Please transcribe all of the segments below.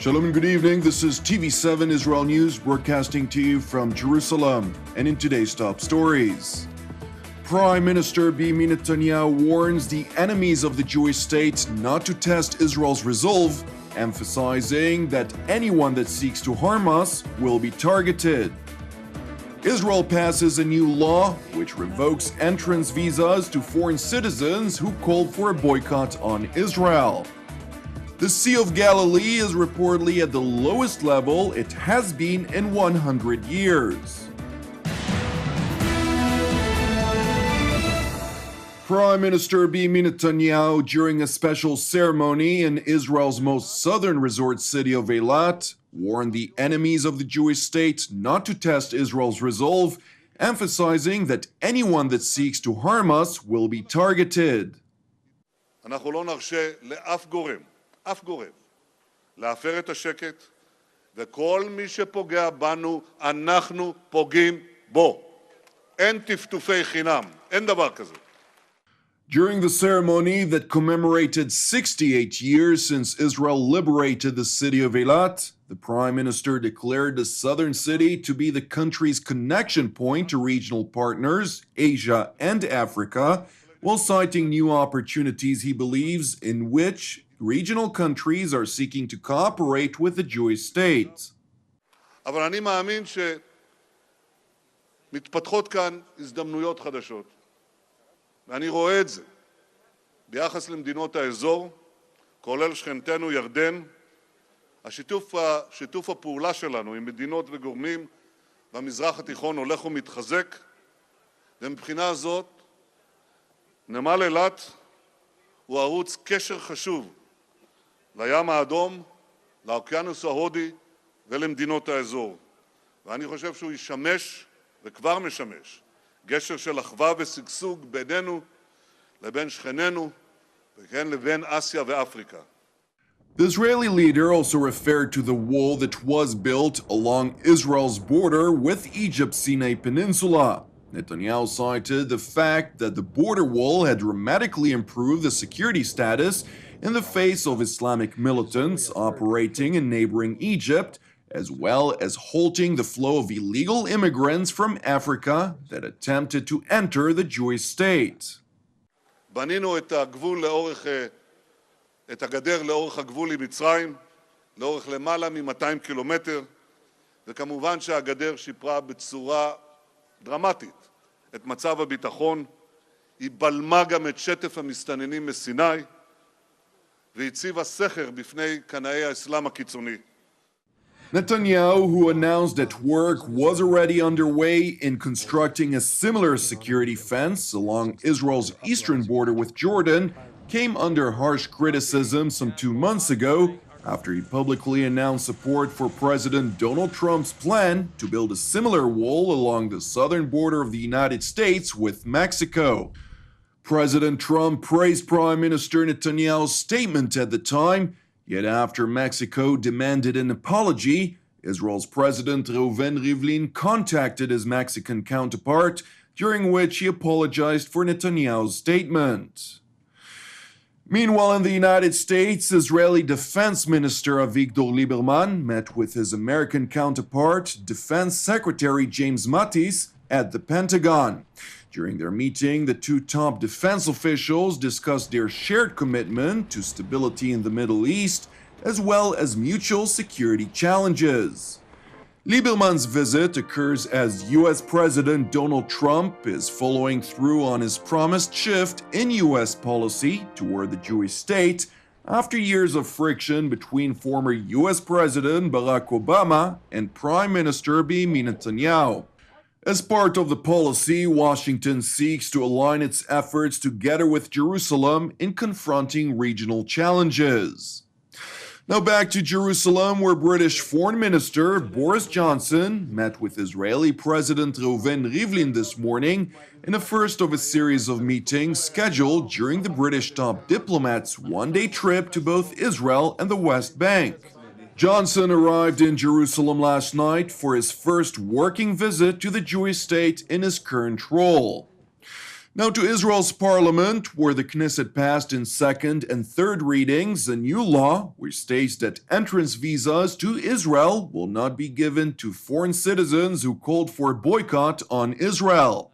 Shalom and good evening. This is TV7 Israel News broadcasting to you from Jerusalem. And in today's top stories, Prime Minister Benjamin Netanyahu warns the enemies of the Jewish state not to test Israel's resolve, emphasizing that anyone that seeks to harm us will be targeted. Israel passes a new law which revokes entrance visas to foreign citizens who called for a boycott on Israel. The Sea of Galilee is reportedly at the lowest level it has been in 100 years. Prime Minister Benjamin Netanyahu, during a special ceremony in Israel's most southern resort city of Eilat, warned the enemies of the Jewish state not to test Israel's resolve, emphasizing that anyone that seeks to harm us will be targeted. אנחנו לא נרשה אף גורם, להפר את השקט, וכל מי שפוגע בנו, אנחנו פוגעים בו. אין טפטופי חינם, אין דבר כזה. During the ceremony that commemorated 68 years since Israel liberated the city of Eilat, the Prime Minister declared the southern city to be the country's connection point to regional partners, Asia and Africa, while citing new opportunities he believes in which regional countries are seeking to cooperate with the Jewish state. אבל אני מאמין שמתפתחות כאן הזדמנויות חדשות. ואני רואה את זה ביחס למדינות האזור, כולל שכנתנו ירדן. שיתוף הפעולה שלנו עם מדינות וגורמים במזרח התיכון הולך ומתחזק, ומבחינה זאת נמל אילת הוא ערוץ קשר חשוב לים האדום, לאוקיינוס ההודי ולמדינות האזור. ואני חושב שהוא ישמש וכבר משמש גשר של אחווה ושגשוג בינינו לבין שכנינו וכן לבין אסיה ואפריקה. The Israeli leader also referred to the wall that was built along Israel's border with Egypt's Sinai Peninsula. Netanyahu cited the fact that the border wall had dramatically improved the security status in the face of Islamic militants operating in neighboring Egypt, as well as halting the flow of illegal immigrants from Africa that attempted to enter the Jewish state. בנינו את הגדר לאורך הגבול עם מצרים, לאורך למעלה מ-200 קילומטר, וכמובן שהגדר שיפרה בצורה דרמטית את מצב הביטחון, היא בלמה גם את שטף המסתננים מסיני, והציבה סכר בפני קנאי האסלאם הקיצוני. Netanyahu, who announced that work was already underway in constructing a similar security fence along Israel's eastern border with Jordan, came under harsh criticism some 2 months ago after he publicly announced support for President Donald Trump's plan to build a similar wall along the southern border of the United States with Mexico. President Trump praised Prime Minister Netanyahu's statement at the time, yet after Mexico demanded an apology, Israel's President Reuven Rivlin contacted his Mexican counterpart, during which he apologized for Netanyahu's statement. Meanwhile, in the United States, Israeli Defense Minister Avigdor Lieberman met with his American counterpart, Defense Secretary James Mattis, at the Pentagon. During their meeting, the two top defense officials discussed their shared commitment to stability in the Middle East, as well as mutual security challenges. Lieberman's visit occurs as U.S. President Donald Trump is following through on his promised shift in U.S. policy toward the Jewish state after years of friction between former U.S. President Barack Obama and Prime Minister Benjamin Netanyahu. As part of the policy, Washington seeks to align its efforts together with Jerusalem in confronting regional challenges. Now back to Jerusalem, where British Foreign Minister Boris Johnson met with Israeli President Reuven Rivlin this morning in the first of a series of meetings scheduled during the British top diplomat's one-day trip to both Israel and the West Bank. Johnson arrived in Jerusalem last night for his first working visit to the Jewish state in his current role. Now to Israel's parliament, where the Knesset passed in second and third readings a new law which states that entrance visas to Israel will not be given to foreign citizens who called for a boycott on Israel.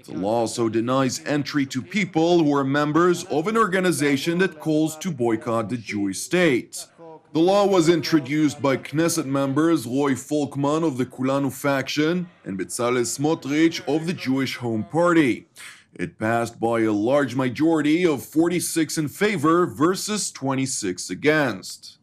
The law also denies entry to people who are members of an organization that calls to boycott the Jewish state. The law was introduced by Knesset members Roy Folkman of the Kulanu faction and Bezalel Smotrich of the Jewish Home Party. It passed by a large majority of 46 in favor versus 26 against.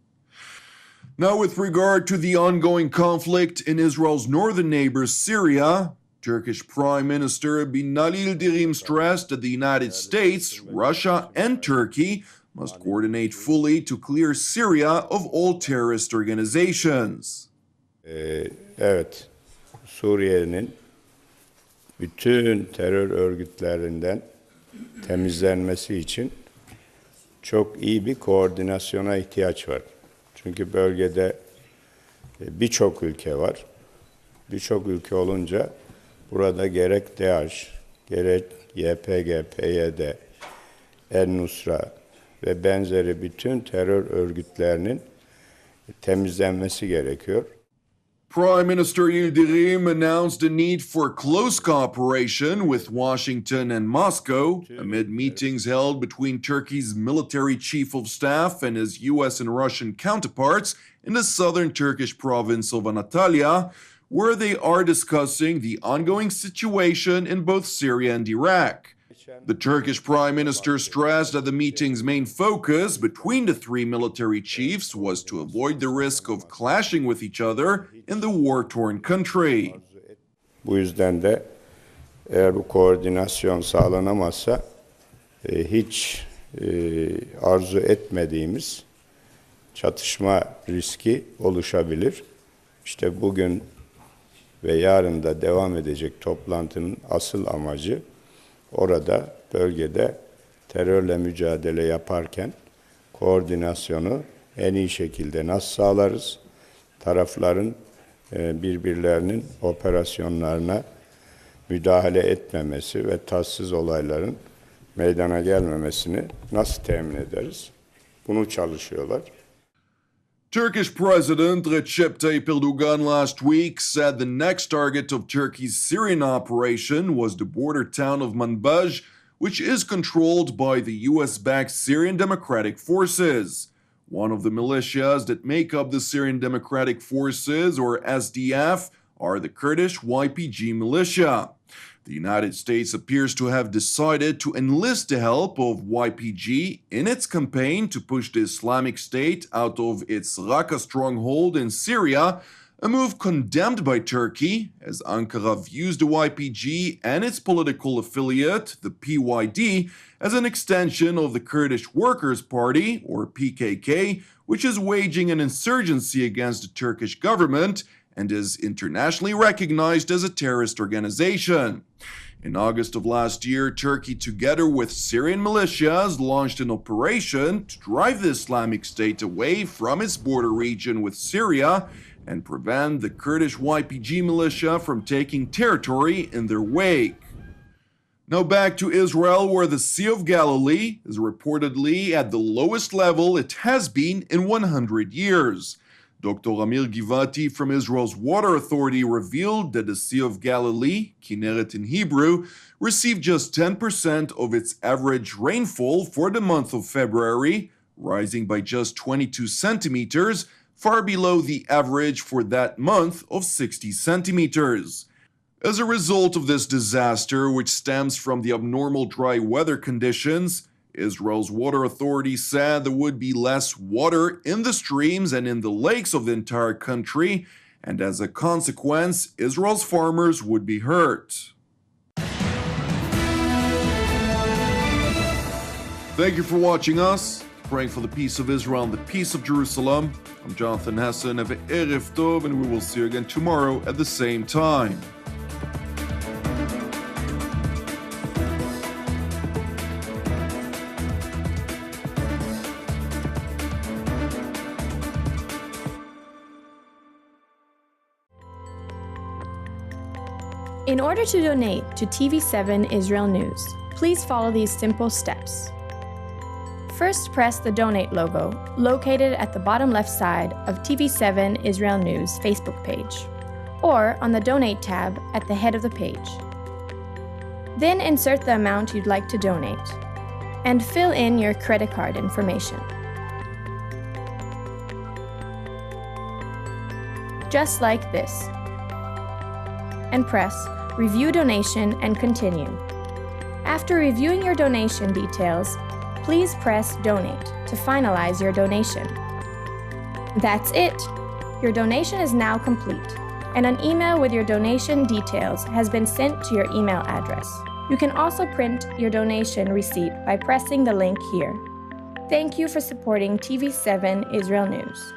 Now, with regard to the ongoing conflict in Israel's northern neighbor Syria, Turkish Prime Minister Binali Yildirim stressed that the United States, Russia, and Turkey must coordinate fully to clear Syria of all terrorist organizations. Evet, Suriye'nin bütün terör örgütlerinden temizlenmesi için çok iyi bir koordinasyona ihtiyaç var. Çünkü bölgede birçok ülke var. Birçok ülke olunca burada gerek DAEŞ, gerek YPG, PYD, El-Nusra ve benzeri bütün terör örgütlerinin temizlenmesi gerekiyor. Prime Minister Yildirim announced the need for close cooperation with Washington and Moscow amid meetings held between Turkey's military chief of staff and his US and Russian counterparts in the southern Turkish province of Anatolia, where they are discussing the ongoing situation in both Syria and Iraq. The Turkish Prime Minister stressed that the meeting's main focus between the three military chiefs was to avoid the risk of clashing with each other in the war-torn country. Bu yüzden de eğer bu koordinasyon sağlanamazsa hiç arzu etmediğimiz çatışma riski oluşabilir. İşte bugün ve yarın da devam edecek toplantının asıl amacı orada bölgede terörle mücadele yaparken koordinasyonu en iyi şekilde nasıl sağlarız? Tarafların birbirlerinin operasyonlarına müdahale etmemesi ve tatsız olayların meydana gelmemesini nasıl temin ederiz? Bunu çalışıyorlar. Turkish President Recep Tayyip Erdogan last week said the next target of Turkey's Syrian operation was the border town of Manbij, which is controlled by the US-backed Syrian Democratic Forces. One of the militias that make up the Syrian Democratic Forces, or SDF, are the Kurdish YPG militia. The United States appears to have decided to enlist the help of YPG in its campaign to push the Islamic State out of its Raqqa stronghold in Syria, a move condemned by Turkey, as Ankara views the YPG and its political affiliate, the PYD, as an extension of the Kurdish Workers' Party, or PKK, which is waging an insurgency against the Turkish government and is internationally recognized as a terrorist organization. In August of last year, Turkey, together with Syrian militias, launched an operation to drive the Islamic State away from its border region with Syria and prevent the Kurdish YPG militia from taking territory in their wake. Now back to Israel, where the Sea of Galilee is reportedly at the lowest level it has been in 100 years. Dr. Amir Givati from Israel's Water Authority revealed that the Sea of Galilee, Kinneret in Hebrew, received just 10% of its average rainfall for the month of February, rising by just 22 centimeters, far below the average for that month of 60 centimeters. As a result of this disaster, which stems from the abnormal dry weather conditions, Israel's Water Authority said there would be less water in the streams and in the lakes of the entire country, and as a consequence, Israel's farmers would be hurt. Thank you for watching us, praying for the peace of Israel and the peace of Jerusalem. I'm Jonathan Hessen. Have an Erev Tov, and we will see you again tomorrow at the same time. In order to donate to TV7 Israel News, Please follow these simple steps. First, press the Donate logo, located at the bottom left side of TV7 Israel News Facebook page, or on the Donate tab at the head of the page. Then insert the amount you'd like to donate, and fill in your credit card information. Just like this. And press Review Donation and continue. After reviewing your donation details, please press Donate to finalize your donation. That's it! Your donation is now complete, and an email with your donation details has been sent to your email address. You can also print your donation receipt by pressing the link here. Thank you for supporting TV7 Israel News.